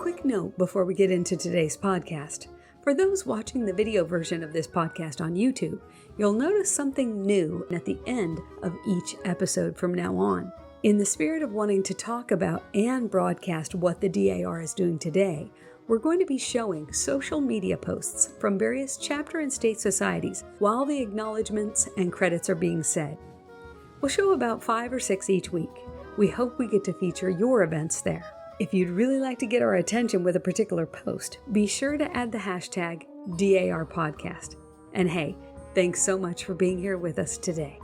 quick note before we get into today's podcast. For those watching the video version of this podcast on YouTube, you'll notice something new at the end of each episode from now on. In the spirit of wanting to talk about and broadcast what the DAR is doing today, we're going to be showing social media posts from various chapter and state societies while the acknowledgements and credits are being said. We'll show about 5 or 6 each week. We hope we get to feature your events there. If you'd really like to get our attention with a particular post, be sure to add the hashtag DAR Podcast. And hey, thanks so much for being here with us today.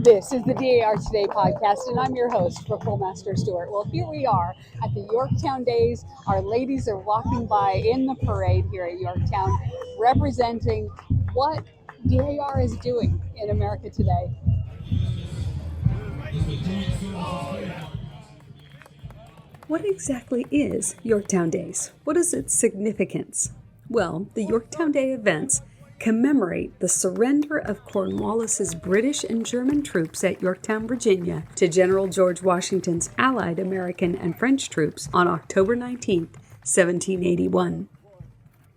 This is the DAR Today podcast, and I'm your host, Bullmaster Stewart. Well, here we are at the Yorktown Days. Our ladies are walking by in the parade here at Yorktown, representing what DAR is doing in America today. What exactly is Yorktown Days? What is its significance? Well, the Yorktown Day events commemorate the surrender of Cornwallis's British and German troops at Yorktown, Virginia, to General George Washington's Allied American and French troops on October 19, 1781.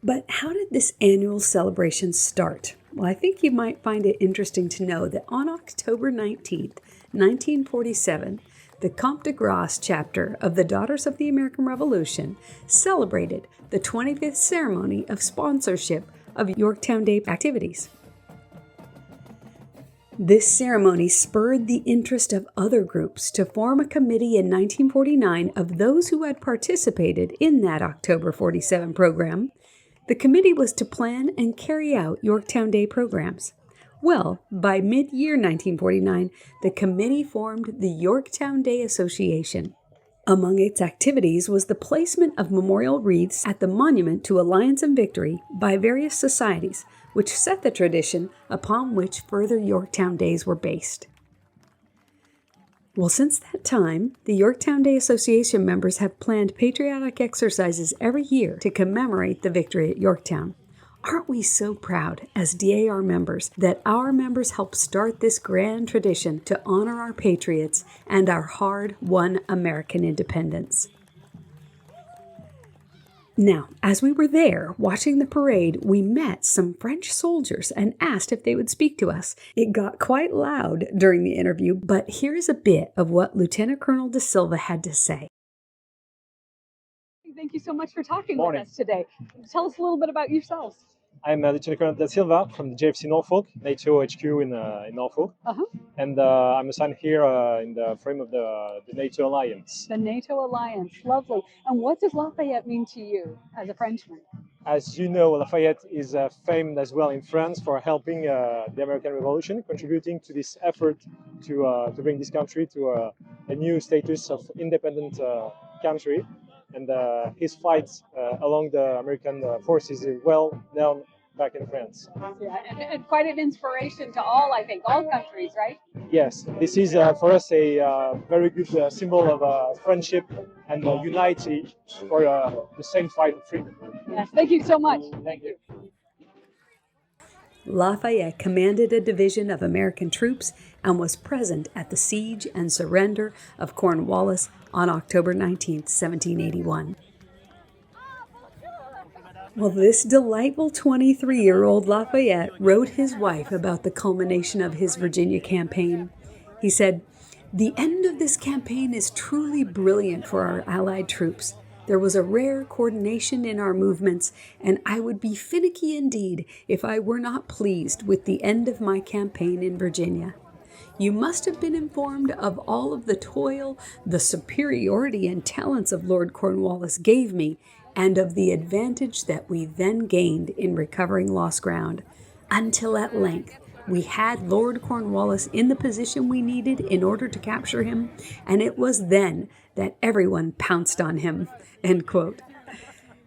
But how did this annual celebration start? Well, I think you might find it interesting to know that on October 19, 1947, the Comte de Grace chapter of the Daughters of the American Revolution celebrated the 25th ceremony of sponsorship of Yorktown Day activities. This ceremony spurred the interest of other groups to form a committee in 1949 of those who had participated in that October 47 program. The committee was to plan and carry out Yorktown Day programs. Well, by mid-year 1949, the committee formed the Yorktown Day Association. Among its activities was the placement of memorial wreaths at the Monument to Alliance and Victory by various societies, which set the tradition upon which further Yorktown Days were based. Well, since that time, the Yorktown Day Association members have planned patriotic exercises every year to commemorate the victory at Yorktown. Aren't we so proud as DAR members that our members helped start this grand tradition to honor our patriots and our hard-won American independence? Now, as we were there watching the parade, we met some French soldiers and asked if they would speak to us. It got quite loud during the interview, but here's a bit of what Lieutenant Colonel De Silva had to say. Thank you so much for talking with us today. Tell us a little bit about yourselves. I'm Lieutenant Colonel Da Silva from the JFC Norfolk, NATO HQ in Norfolk. And I'm assigned here in the frame of the NATO Alliance. The NATO Alliance, lovely. And what does Lafayette mean to you as a Frenchman? As you know, Lafayette is famed as well in France for helping the American Revolution, contributing to this effort to bring this country to a new status of independent country. And his fights along the American forces is well known back in France. Yeah, and quite an inspiration to all, I think, all countries, right? Yes, this is for us a very good symbol of friendship and unity for the same fight of freedom. Yes, thank you so much. Thank you. Lafayette commanded a division of American troops and was present at the siege and surrender of Cornwallis on October 19, 1781. Well, this delightful 23-year-old Lafayette wrote his wife about the culmination of his Virginia campaign. He said, "The end of this campaign is truly brilliant for our Allied troops. There was a rare coordination in our movements, and I would be finicky indeed if I were not pleased with the end of my campaign in Virginia. You must have been informed of all of the toil, the superiority and talents of Lord Cornwallis gave me, and of the advantage that we then gained in recovering lost ground, until at length we had Lord Cornwallis in the position we needed in order to capture him, and it was then that everyone pounced on him." End quote.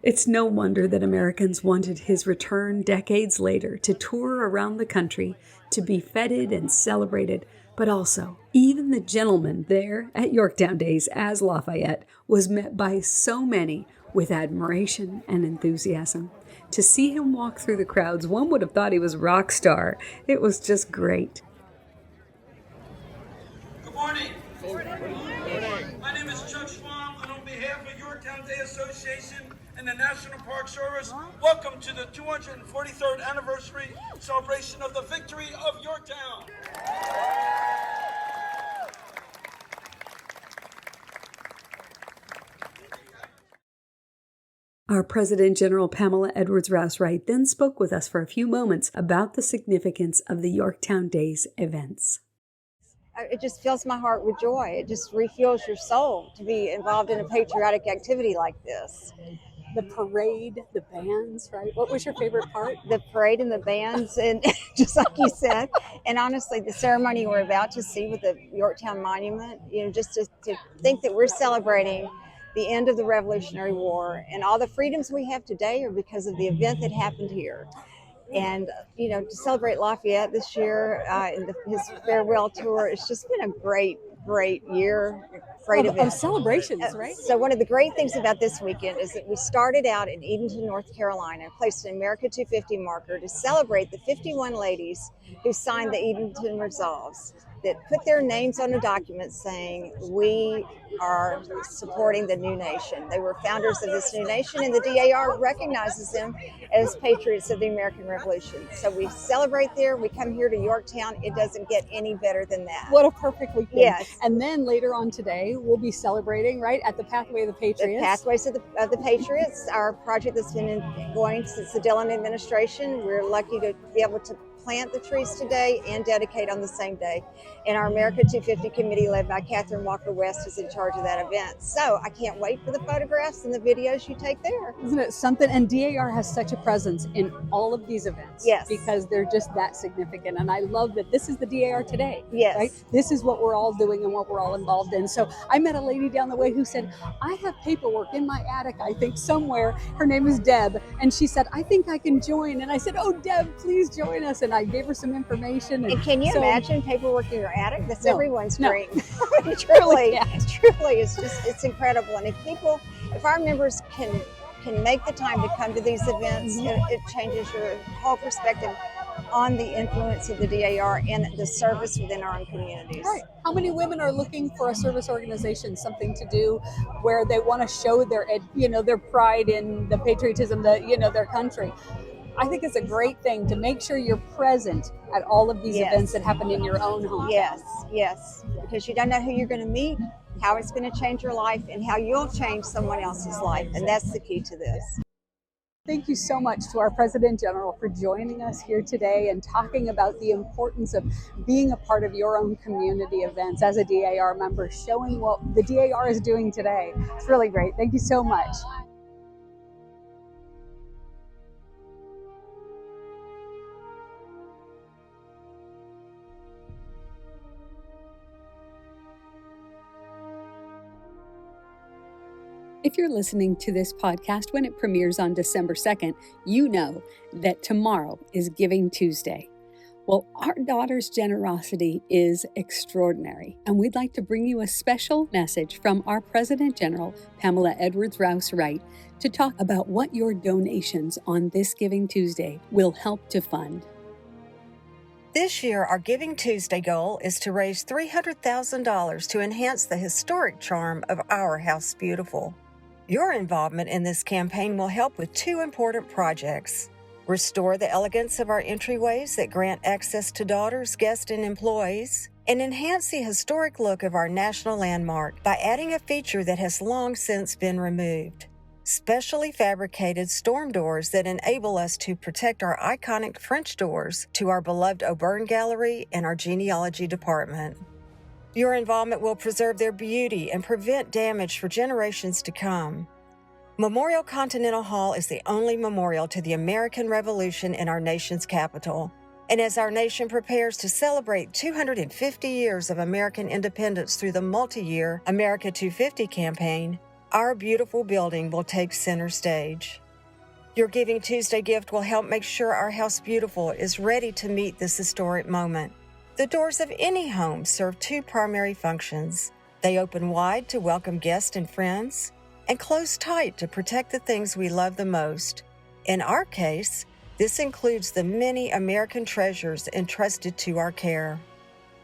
It's no wonder that Americans wanted his return decades later to tour around the country, to be feted and celebrated But also, even the gentleman there at Yorktown Days as Lafayette was met by so many with admiration and enthusiasm. To see him walk through the crowds, one would have thought he was a rock star. It was just great. Good morning. Good morning. My name is Chuck Schwam, and on behalf of Yorktown Day Association and the National Park Service, welcome to the 243rd anniversary celebration of the victory of Yorktown. Our President General Pamela Edwards Wright then spoke with us for a few moments about the significance of the Yorktown Days events. It just fills my heart with joy. It just refuels your soul to be involved in a patriotic activity like this. The parade, the bands, right? What was your favorite part? The parade and the bands, and just like you said, and honestly, the ceremony we're about to see with the Yorktown Monument, just to think that we're celebrating the end of the Revolutionary War and all the freedoms we have today are because of the event that happened here. And, to celebrate Lafayette this year and his farewell tour, it's just been a great year, great event. Of celebrations, right? So one of the great things about this weekend is that we started out in Edenton, North Carolina, and placed an America 250 marker to celebrate the 51 ladies who signed the Edenton Resolves, that put their names on a document saying, we are supporting the new nation. They were founders of this new nation, and the DAR recognizes them as patriots of the American Revolution. So we celebrate there. We come here to Yorktown. It doesn't get any better than that. What a perfect weekend. Yes. And then later on today, we'll be celebrating, right, at the Pathway of the Patriots. The Pathways of the Patriots, our project that's been going since the Dillon administration. We're lucky to be able to plant the trees today and dedicate on the same day. And our America 250 committee, led by Catherine Walker West, is in charge of that event. So I can't wait for the photographs and the videos you take there. Isn't it something? And DAR has such a presence in all of these events. Yes. Because they're just that significant. And I love that this is the DAR today. Yes. Right? This is what we're all doing and what we're all involved in. So I met a lady down the way who said, I have paperwork in my attic, I think somewhere. Her name is Deb. And she said, I think I can join. And I said, oh, Deb, please join us. And I gave her some information. And can you imagine paperwork in your attic? That's everyone's dream. No. Truly, Yeah. truly, it's incredible. And if our members can make the time to come to these events, it changes your whole perspective on the influence of the DAR and the service within our own communities. Right. How many women are looking for a service organization, something to do where they want to show their pride in the patriotism, their country? I think it's a great thing to make sure you're present at all of these events that happen in your own home. Yes, because you don't know who you're going to meet, how it's going to change your life, and how you'll change someone else's life, and that's the key to this. Thank you so much to our President General for joining us here today and talking about the importance of being a part of your own community events as a DAR member, showing what the DAR is doing today. It's really great. Thank you so much. If you're listening to this podcast when it premieres on December 2nd, you know that tomorrow is Giving Tuesday. Well, our daughter's generosity is extraordinary, and we'd like to bring you a special message from our President General, Pamela Edwards Wright, to talk about what your donations on this Giving Tuesday will help to fund. This year, our Giving Tuesday goal is to raise $300,000 to enhance the historic charm of our House Beautiful. Your involvement in this campaign will help with two important projects: restore the elegance of our entryways that grant access to daughters, guests, and employees, and enhance the historic look of our national landmark by adding a feature that has long since been removed: specially fabricated storm doors that enable us to protect our iconic French doors to our beloved Auburn Gallery and our genealogy department. Your involvement will preserve their beauty and prevent damage for generations to come. Memorial Continental Hall is the only memorial to the American Revolution in our nation's capital. And as our nation prepares to celebrate 250 years of American independence through the multi-year America 250 campaign, our beautiful building will take center stage. Your Giving Tuesday gift will help make sure our House Beautiful is ready to meet this historic moment. The doors of any home serve two primary functions. They open wide to welcome guests and friends, and close tight to protect the things we love the most. In our case, this includes the many American treasures entrusted to our care.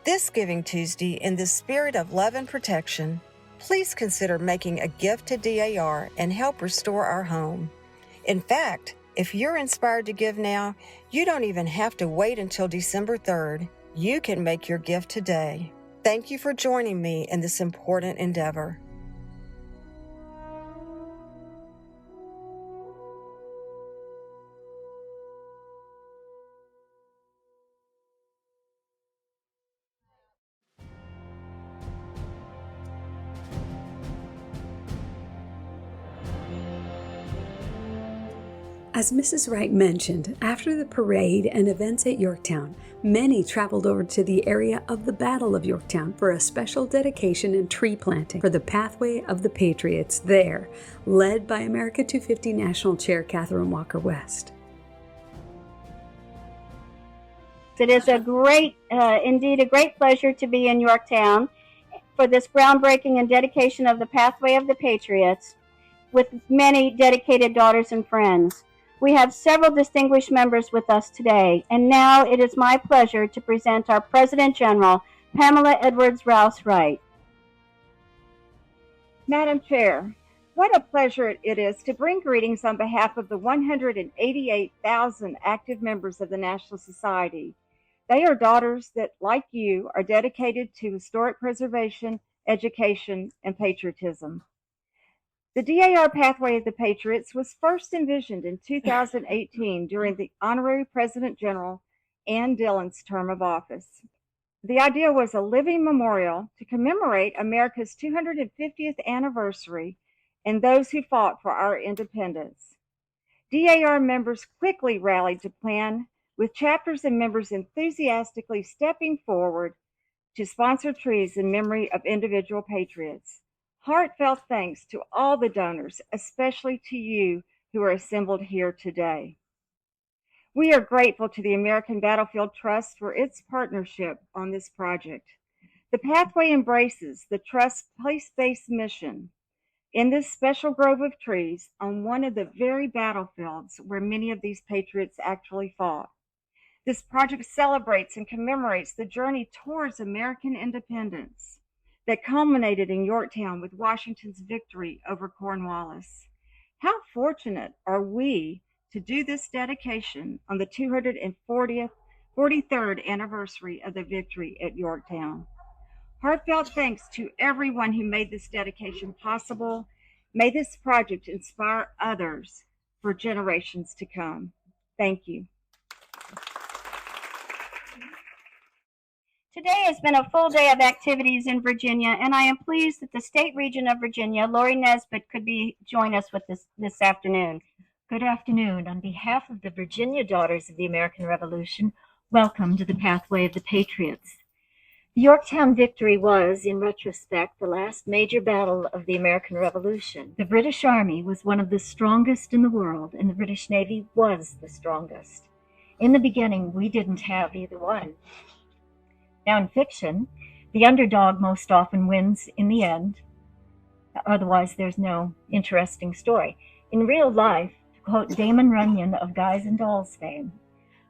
This Giving Tuesday, in the spirit of love and protection, please consider making a gift to DAR and help restore our home. In fact, if you're inspired to give now, you don't even have to wait until December 3rd. You can make your gift today. Thank you for joining me in this important endeavor. As Mrs. Wright mentioned, after the parade and events at Yorktown, many traveled over to the area of the Battle of Yorktown for a special dedication and tree planting for the Pathway of the Patriots there, led by America 250 National Chair Catherine Walker West. It is indeed a great pleasure to be in Yorktown for this groundbreaking and dedication of the Pathway of the Patriots with many dedicated daughters and friends. We have several distinguished members with us today, and now it is my pleasure to present our President General, Pamela Edwards Rouse Wright. Madam Chair, what a pleasure it is to bring greetings on behalf of the 188,000 active members of the National Society. They are daughters that, like you, are dedicated to historic preservation, education, and patriotism. The DAR Pathway of the Patriots was first envisioned in 2018 during the Honorary President General Ann Dillon's term of office. The idea was a living memorial to commemorate America's 250th anniversary and those who fought for our independence. DAR members quickly rallied to plan, with chapters and members enthusiastically stepping forward to sponsor trees in memory of individual patriots. Heartfelt thanks to all the donors, especially to you who are assembled here today. We are grateful to the American Battlefield Trust for its partnership on this project. The pathway embraces the Trust's place-based mission in this special grove of trees on one of the very battlefields where many of these patriots actually fought. This project celebrates and commemorates the journey towards American independence that culminated in Yorktown with Washington's victory over Cornwallis. How fortunate are we to do this dedication on the 243rd anniversary of the victory at Yorktown. Heartfelt thanks to everyone who made this dedication possible. May this project inspire others for generations to come. Thank you. Today has been a full day of activities in Virginia, and I am pleased that the State Regent of Virginia, Lori Nesbitt, could join us with this afternoon. Good afternoon. On behalf of the Virginia Daughters of the American Revolution, welcome to the Pathway of the Patriots. The Yorktown victory was, in retrospect, the last major battle of the American Revolution. The British Army was one of the strongest in the world, and the British Navy was the strongest. In the beginning, we didn't have either one. Now, in fiction, the underdog most often wins in the end. Otherwise, there's no interesting story. In real life, to quote Damon Runyon of Guys and Dolls fame,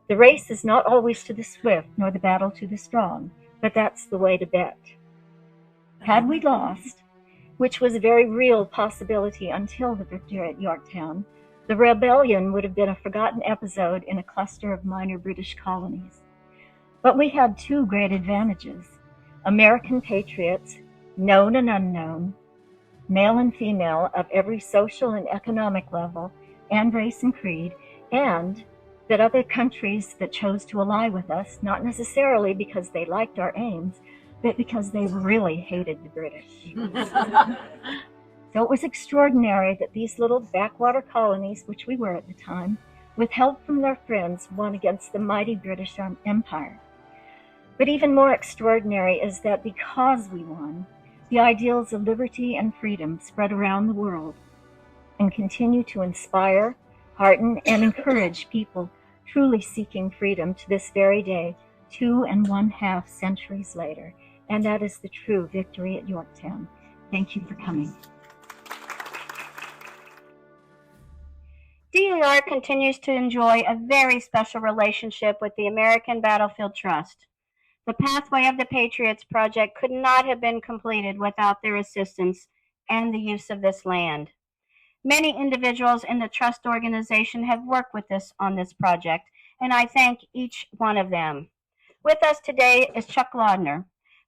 the race is not always to the swift, nor the battle to the strong, but that's the way to bet. Had we lost, which was a very real possibility until the victory at Yorktown, the rebellion would have been a forgotten episode in a cluster of minor British colonies. But we had two great advantages: American patriots, known and unknown, male and female of every social and economic level, and race and creed, and that other countries that chose to ally with us, not necessarily because they liked our aims, but because they really hated the British. So it was extraordinary that these little backwater colonies, which we were at the time, with help from their friends, won against the mighty British Empire. But even more extraordinary is that because we won, the ideals of liberty and freedom spread around the world and continue to inspire, hearten, and encourage people truly seeking freedom to this very day, 2½ centuries later. And that is the true victory at Yorktown. Thank you for coming. DAR continues to enjoy a very special relationship with the American Battlefield Trust. The Pathway of the Patriots project could not have been completed without their assistance and the use of this land. Many individuals in the trust organization have worked with us on this project, and I thank each one of them. With us today is Chuck Laudner.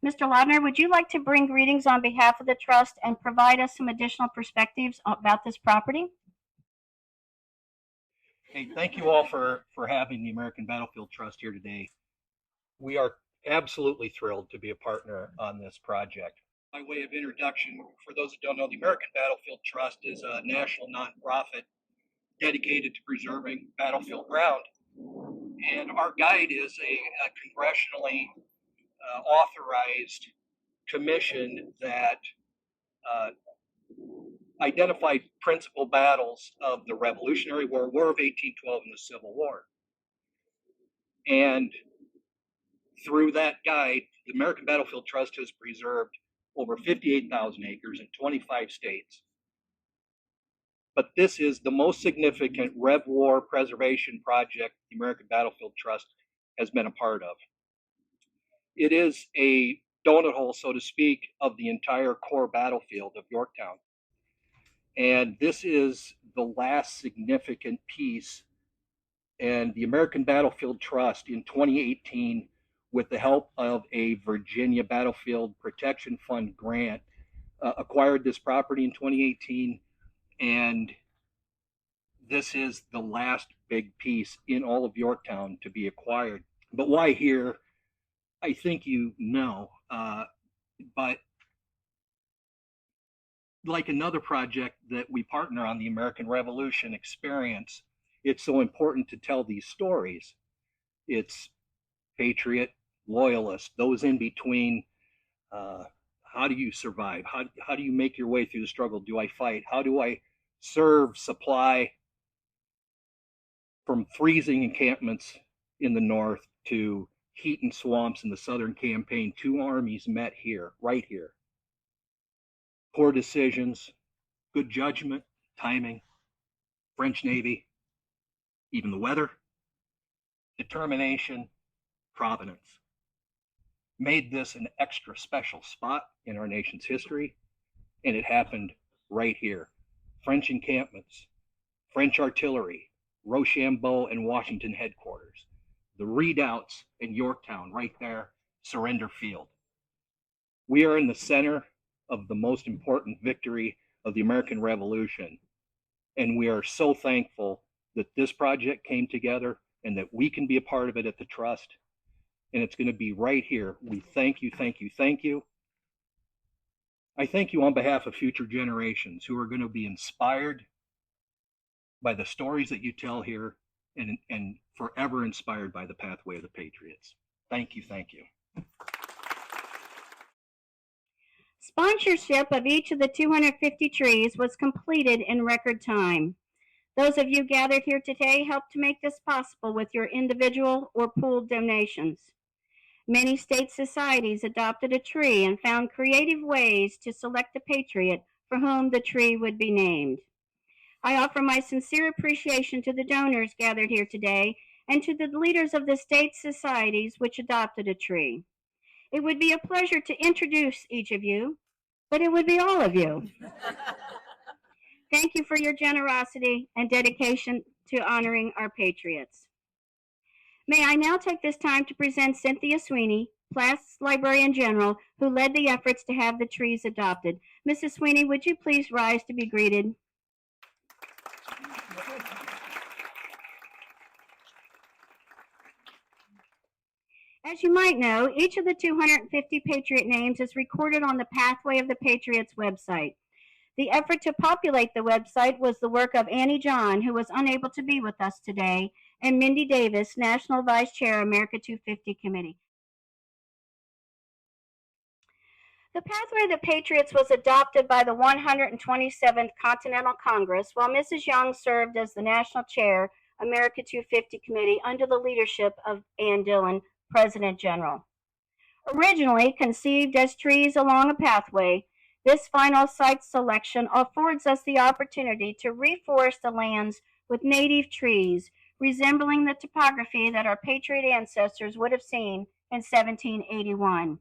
Mr. Laudner, would you like to bring greetings on behalf of the trust and provide us some additional perspectives about this property? Hey, thank you all for having the American Battlefield Trust here today. We are absolutely thrilled to be a partner on this project. By way of introduction, for those that don't know, the American Battlefield Trust is a national nonprofit dedicated to preserving battlefield ground. And our guide is a congressionally authorized commission that identified principal battles of the Revolutionary War, War of 1812, and the Civil War. And through that guide, the American Battlefield Trust has preserved over 58,000 acres in 25 states. But this is the most significant Rev War preservation project the American Battlefield Trust has been a part of. It is a donut hole, so to speak, of the entire core battlefield of Yorktown. And this is the last significant piece. And the American Battlefield Trust in 2018, with the help of a Virginia Battlefield Protection Fund grant, acquired this property in 2018. And this is the last big piece in all of Yorktown to be acquired. But why here? I think you know. But like another project that we partner on, the American Revolution Experience, it's so important to tell these stories. It's patriot, loyalist, those in between. How do you survive? How do you make your way through the struggle? Do I fight? How do I serve, supply, from freezing encampments in the north to heat and swamps in the Southern Campaign? Two armies met here, right here. Poor decisions, good judgment, timing, French Navy, even the weather, determination, providence, made this an extra special spot in our nation's history, and it happened right here. French encampments, French artillery, Rochambeau and Washington headquarters, the redoubts in Yorktown, right there, surrender field. We are in the center of the most important victory of the American Revolution, and we are so thankful that this project came together and that we can be a part of it at the Trust, and it's going to be right here. We thank you, thank you, thank you. I thank you on behalf of future generations who are going to be inspired by the stories that you tell here and forever inspired by the Pathway of the Patriots. Thank you, thank you. Sponsorship of each of the 250 trees was completed in record time. Those of you gathered here today helped to make this possible with your individual or pooled donations. Many state societies adopted a tree and found creative ways to select a patriot for whom the tree would be named. I offer my sincere appreciation to the donors gathered here today and to the leaders of the state societies which adopted a tree. It would be a pleasure to introduce each of you, but it would be all of you. Thank you for your generosity and dedication to honoring our patriots. May I now take this time to present Cynthia Sweeney, Class Librarian General, who led the efforts to have the trees adopted. Mrs. Sweeney, would you please rise to be greeted? As you might know, each of the 250 Patriot names is recorded on the Pathway of the Patriots website. The effort to populate the website was the work of Annie John, who was unable to be with us today, and Mindy Davis, National Vice Chair, America 250 Committee. The Pathway of the Patriots was adopted by the 127th Continental Congress, while Mrs. Young served as the National Chair, America 250 Committee, under the leadership of Ann Dillon, President General. Originally conceived as trees along a pathway, this final site selection affords us the opportunity to reforest the lands with native trees, resembling the topography that our Patriot ancestors would have seen in 1781.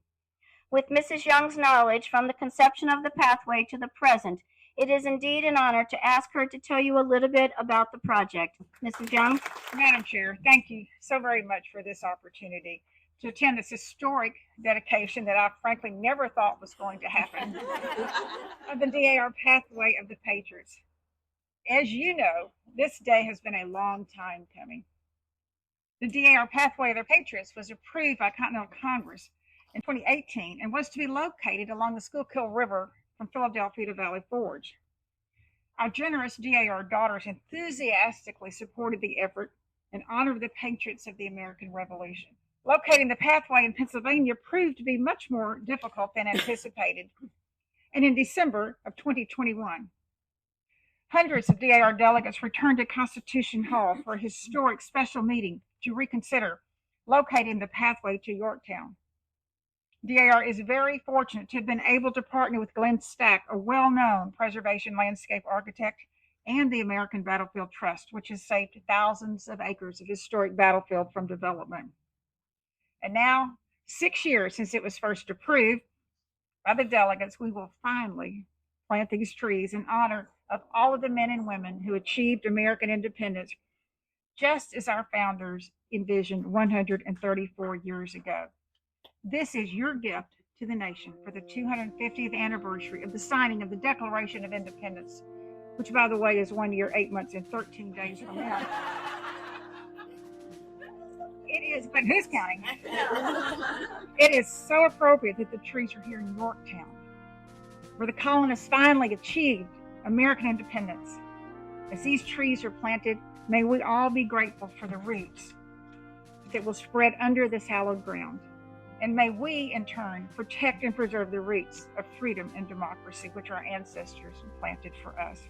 With Mrs. Young's knowledge from the conception of the pathway to the present, it is indeed an honor to ask her to tell you a little bit about the project. Mrs. Young? Madam Chair, thank you so very much for this opportunity to attend this historic dedication that I frankly never thought was going to happen of the DAR Pathway of the Patriots. As you know, this day has been a long time coming. The DAR Pathway of the Patriots was approved by Continental Congress in 2018 and was to be located along the Schuylkill River from Philadelphia to Valley Forge. Our generous DAR daughters enthusiastically supported the effort in honor of the Patriots of the American Revolution. Locating the pathway in Pennsylvania proved to be much more difficult than anticipated, and in December of 2021, hundreds of DAR delegates returned to Constitution Hall for a historic special meeting to reconsider locating the pathway to Yorktown. DAR is very fortunate to have been able to partner with Glenn Stack, a well-known preservation landscape architect, and the American Battlefield Trust, which has saved thousands of acres of historic battlefield from development. And now, 6 years since it was first approved by the delegates, we will finally plant these trees in honor of all of the men and women who achieved American independence, just as our founders envisioned 134 years ago. This is your gift to the nation for the 250th anniversary of the signing of the Declaration of Independence, which, by the way, is 1 year, 8 months, and 13 days from now. It is, but who's counting? It is so appropriate that the trees are here in Yorktown, where the colonists finally achieved American independence. As these trees are planted, may we all be grateful for the roots that will spread under this hallowed ground. And may we, in turn, protect and preserve the roots of freedom and democracy, which our ancestors planted for us.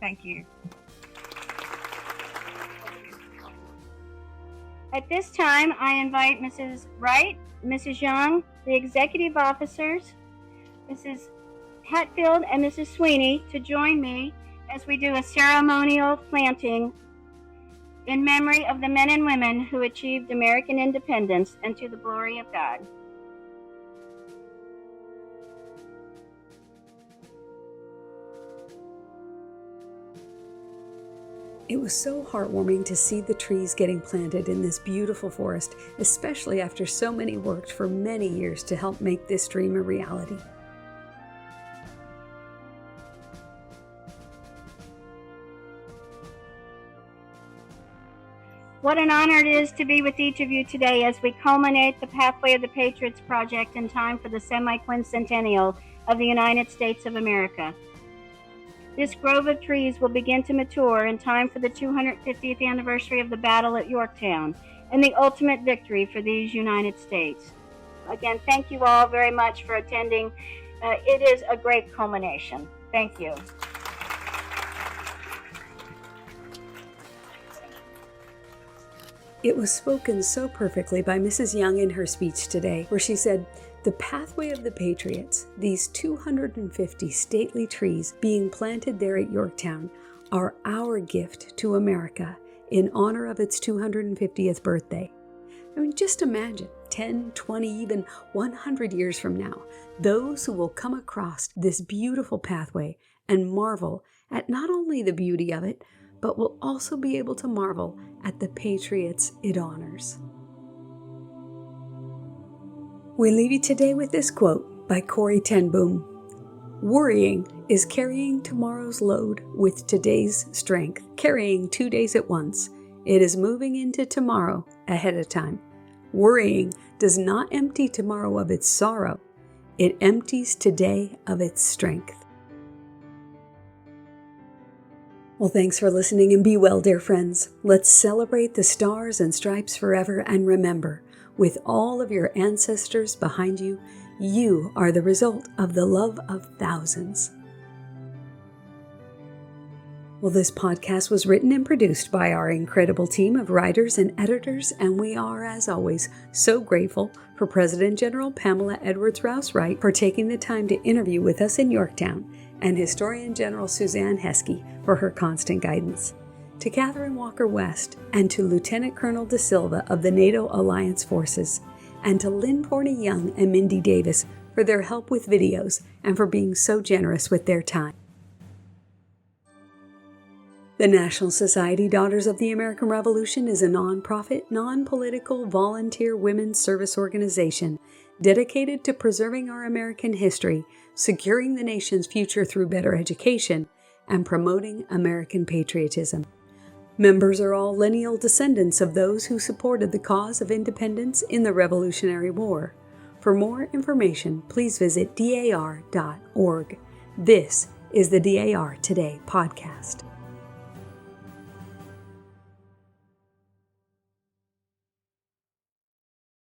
Thank you. At this time, I invite Mrs. Wright, Mrs. Young, the executive officers, Mrs. Hatfield, and Mrs. Sweeney to join me as we do a ceremonial planting in memory of the men and women who achieved American independence and to the glory of God. It was so heartwarming to see the trees getting planted in this beautiful forest, especially after so many worked for many years to help make this dream a reality. What an honor it is to be with each of you today as we culminate the Pathway of the Patriots project in time for the semi-quincentennial of the United States of America. This grove of trees will begin to mature in time for the 250th anniversary of the battle at Yorktown and the ultimate victory for these United States. Again, thank you all very much for attending. It is a great culmination. Thank you. It was spoken so perfectly by Mrs. Young in her speech today, where she said, "The pathway of the Patriots, these 250 stately trees being planted there at Yorktown, are our gift to America in honor of its 250th birthday." I mean, just imagine 10, 20, even 100 years from now, those who will come across this beautiful pathway and marvel at not only the beauty of it, but will also be able to marvel at the Patriots it honors. We leave you today with this quote by Corrie ten Boom. "Worrying is carrying tomorrow's load with today's strength, carrying 2 days at once. It is moving into tomorrow ahead of time. Worrying does not empty tomorrow of its sorrow. It empties today of its strength." Well, thanks for listening and be well, dear friends. Let's celebrate the stars and stripes forever and remember, with all of your ancestors behind you, you are the result of the love of thousands. Well, this podcast was written and produced by our incredible team of writers and editors, and we are, as always, so grateful for President General Pamela Edwards Rouse Wright for taking the time to interview with us in Yorktown, and Historian General Suzanne Heskey for her constant guidance. To Catherine Walker West, and to Lieutenant Colonel De Silva of the NATO Alliance Forces, and to Lynn Porney Young and Mindy Davis for their help with videos and for being so generous with their time. The National Society Daughters of the American Revolution is a nonprofit, non-political, volunteer women's service organization dedicated to preserving our American history, securing the nation's future through better education, and promoting American patriotism. Members are all lineal descendants of those who supported the cause of independence in the Revolutionary War. For more information, please visit dar.org. This is the DAR Today podcast.